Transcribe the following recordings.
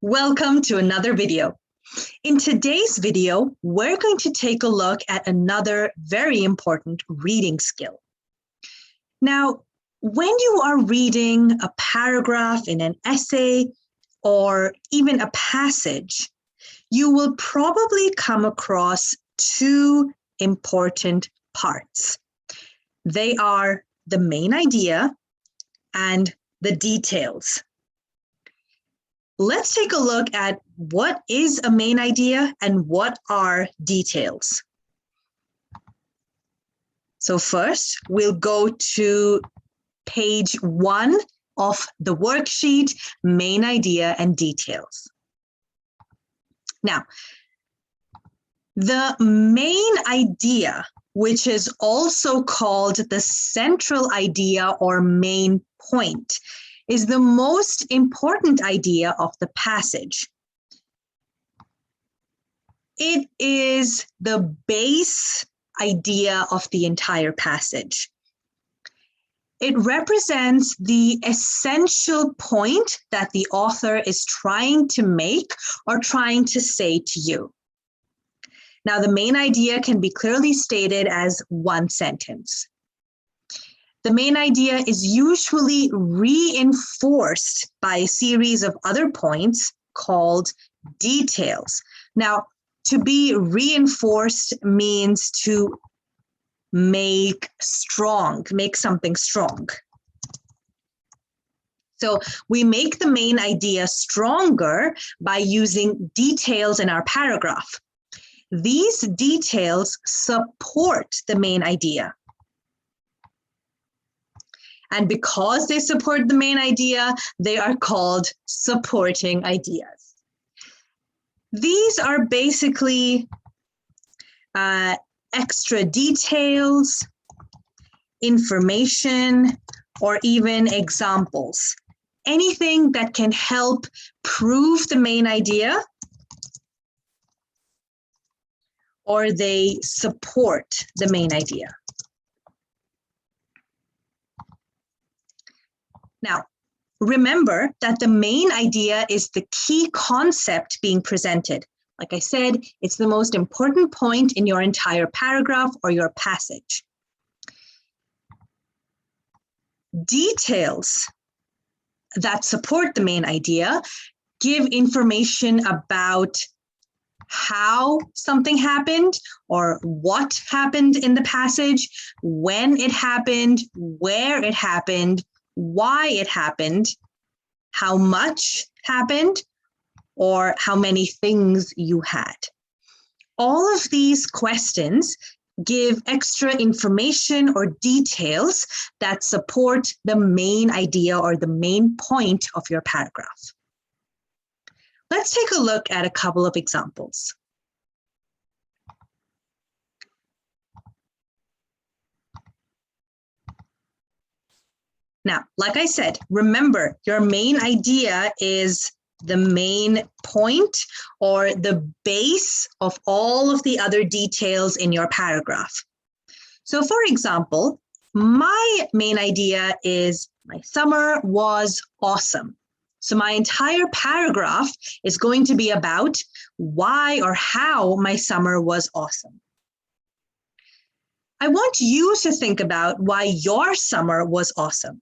Welcome to another video. In today's video, we're going to take a look at another very important reading skill. Now, when you are reading a paragraph in an essay or even a passage, you will probably come across two important parts. They are the main idea and the details. Let's take a look at what is a main idea and what are details. So first, we'll go to page 1 of the worksheet, main idea and details. Now, the main idea, which is also called the central idea or main point, is the most important idea of the passage. It is the base idea of the entire passage. It represents the essential point that the author is trying to make or trying to say to you. Now, the main idea can be clearly stated as one sentence. The main idea is usually reinforced by a series of other points called details. Now, to be reinforced means to make strong, make something strong. So we make the main idea stronger by using details in our paragraph. These details support the main idea. And because they support the main idea, they are called supporting ideas. These are basically extra details, information, or even examples. Anything that can help prove the main idea, or they support the main idea. Now, remember that the main idea is the key concept being presented. Like I said, it's the most important point in your entire paragraph or your passage. Details that support the main idea give information about how something happened or what happened in the passage, when it happened, where it happened, why it happened, how much happened, or how many things you had. All of these questions give extra information or details that support the main idea or the main point of your paragraph. Let's take a look at a couple of examples. Now, like I said, remember your main idea is the main point or the base of all of the other details in your paragraph. So for example, my main idea is my summer was awesome. So my entire paragraph is going to be about why or how my summer was awesome. I want you to think about why your summer was awesome.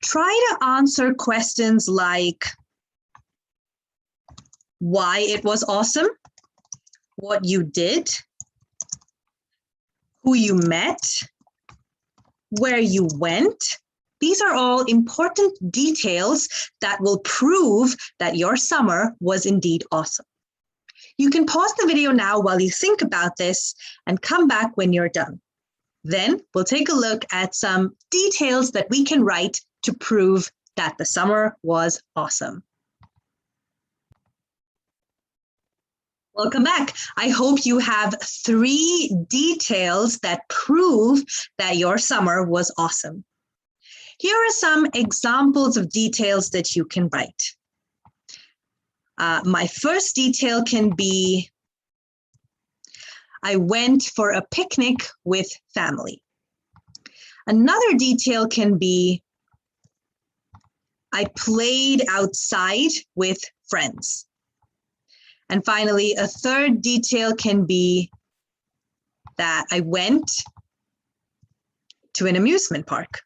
Try to answer questions like why it was awesome, what you did, who you met, where you went. These are all important details that will prove that your summer was indeed awesome. You can pause the video now while you think about this and come back when you're done. Then we'll take a look at some details that we can write to prove that the summer was awesome. Welcome back. I hope you have 3 details that prove that your summer was awesome. Here are some examples of details that you can write. My first detail can be, I went for a picnic with family. Another detail can be, I played outside with friends. And finally, a third detail can be that I went to an amusement park.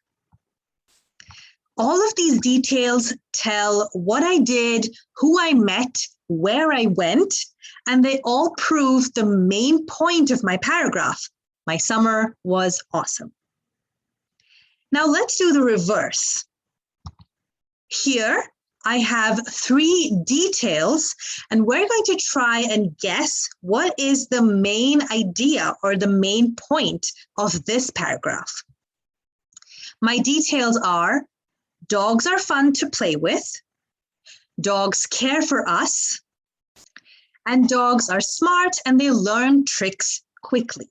All of these details tell what I did, who I met, where I went, and they all prove the main point of my paragraph. My summer was awesome. Now let's do the reverse. Here, I have 3 details, and we're going to try and guess what is the main idea or the main point of this paragraph. My details are: dogs are fun to play with, dogs care for us, and dogs are smart and they learn tricks quickly.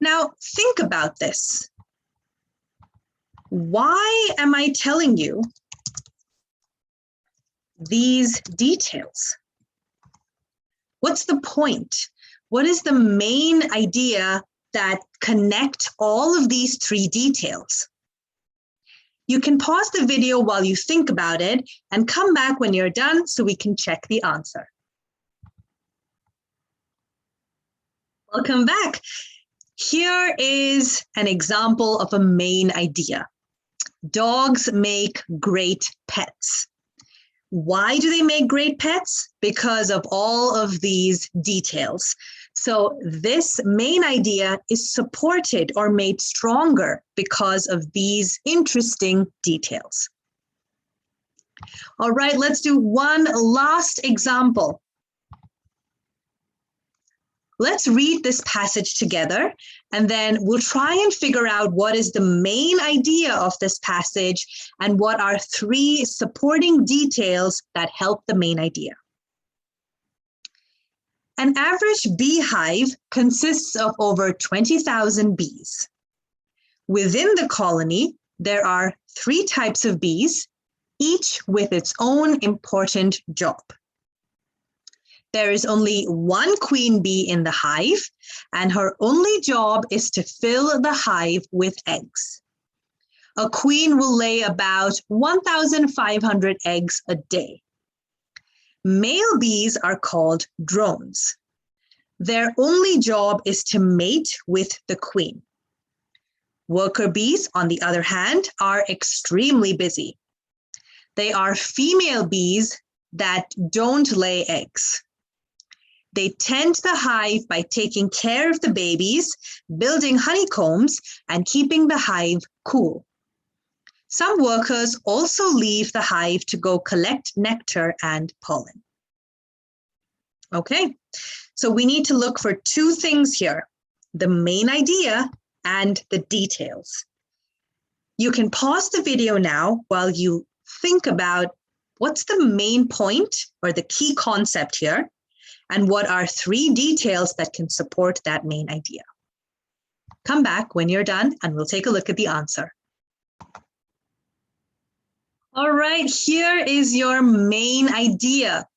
Now, think about this. Why am I telling you these details? What's the point? What is the main idea that connect all of these 3 details? You can pause the video while you think about it and come back when you're done so we can check the answer. Welcome back. Here is an example of a main idea. Dogs make great pets. Why do they make great pets? Because of all of these details. So this main idea is supported or made stronger because of these interesting details. All right, let's do one last example. Let's read this passage together, and then we'll try and figure out what is the main idea of this passage and what are 3 supporting details that help the main idea. An average beehive consists of over 20,000 bees. Within the colony, there are 3 types of bees, each with its own important job. There is only 1 queen bee in the hive, and her only job is to fill the hive with eggs. A queen will lay about 1,500 eggs a day. Male bees are called drones. Their only job is to mate with the queen. Worker bees, on the other hand, are extremely busy. They are female bees that don't lay eggs. They tend the hive by taking care of the babies, building honeycombs, and keeping the hive cool. Some workers also leave the hive to go collect nectar and pollen. Okay, so we need to look for 2 things here: the main idea and the details. You can pause the video now while you think about what's the main point or the key concept here, and what are 3 details that can support that main idea. Come back when you're done and we'll take a look at the answer. All right, here is your main idea.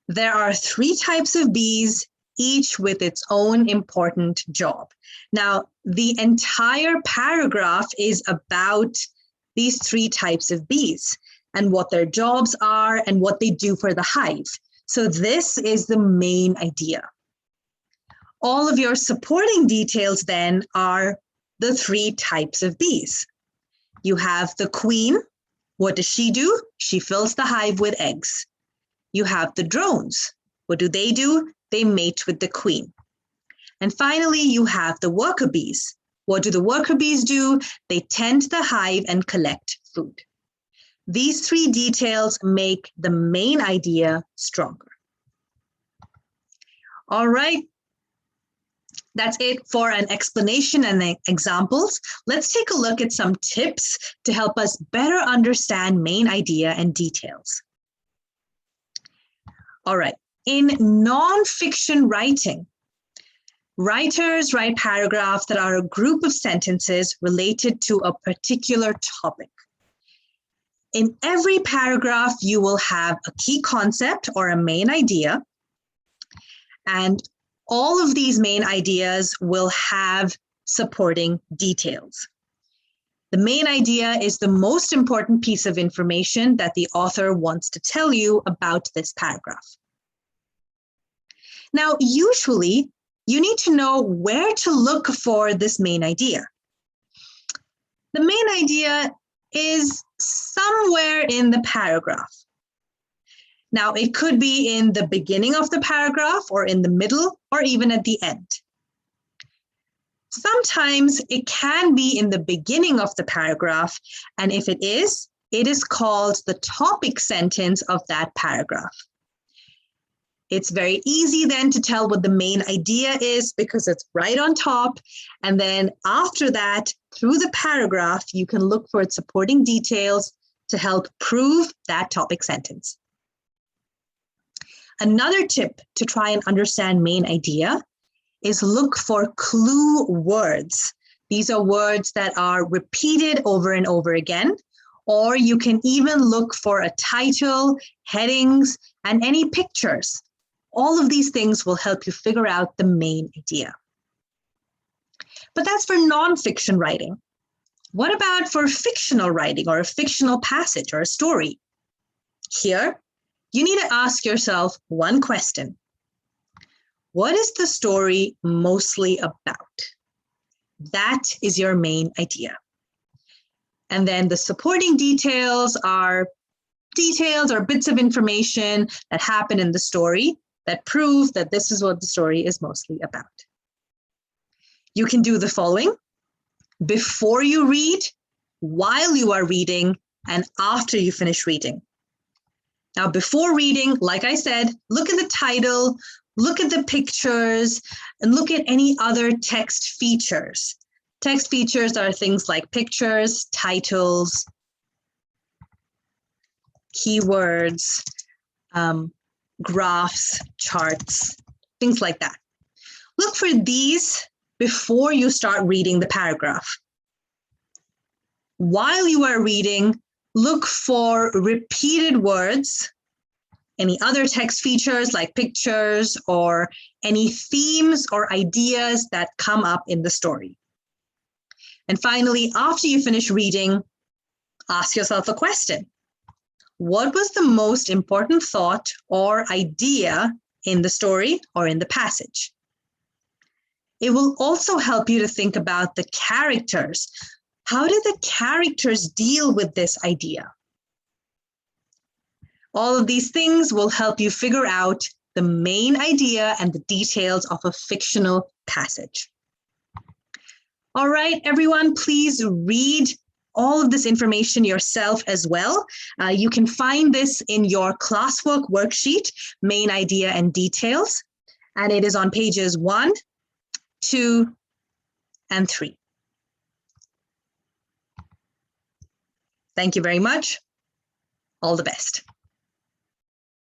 There are 3 types of bees, each with its own important job. Now, the entire paragraph is about these 3 types of bees and what their jobs are and what they do for the hive. So this is the main idea. All of your supporting details then are the 3 types of bees. You have the queen. What does she do? She fills the hive with eggs. You have the drones. What do? They mate with the queen. And finally, you have the worker bees. What do the worker bees do? They tend the hive and collect food. These 3 details make the main idea stronger. All right, that's it for an explanation and examples. Let's take a look at some tips to help us better understand main idea and details. All right, in nonfiction writing, writers write paragraphs that are a group of sentences related to a particular topic. In every paragraph, you will have a key concept or a main idea, and all of these main ideas will have supporting details. The main idea is the most important piece of information that the author wants to tell you about this paragraph. Now, usually, you need to know where to look for this main idea. The main idea is somewhere in the paragraph. Now, it could be in the beginning of the paragraph or in the middle or even at the end. Sometimes it can be in the beginning of the paragraph, and if it is called the topic sentence of that paragraph. It's very easy then to tell what the main idea is because it's right on top. And then after that, through the paragraph, you can look for its supporting details to help prove that topic sentence. Another tip to try and understand main idea is look for clue words. These are words that are repeated over and over again, or you can even look for a title, headings, and any pictures. All of these things will help you figure out the main idea. But that's for nonfiction writing. What about for fictional writing or a fictional passage or a story? Here, you need to ask yourself one question. What is the story mostly about? That is your main idea. And then the supporting details are bits of information that happen in the story that prove that this is what the story is mostly about. You can do the following before you read, while you are reading, and after you finish reading. Now, before reading, like I said, look at the title, look at the pictures, and look at any other text features. Text features are things like pictures, titles, keywords, graphs, charts, things like that. Look for these before you start reading the paragraph. While you are reading, look for repeated words, any other text features like pictures, or any themes or ideas that come up in the story. And finally, after you finish reading, ask yourself a question. What was the most important thought or idea in the story or in the passage? It will also help you to think about the characters. How did the characters deal with this idea? All of these things will help you figure out the main idea and the details of a fictional passage. All right, everyone, please read all of this information yourself as well. You can find this in your classwork worksheet, main idea and details, and it is on pages 1, 2, and 3. Thank you very much. All the best.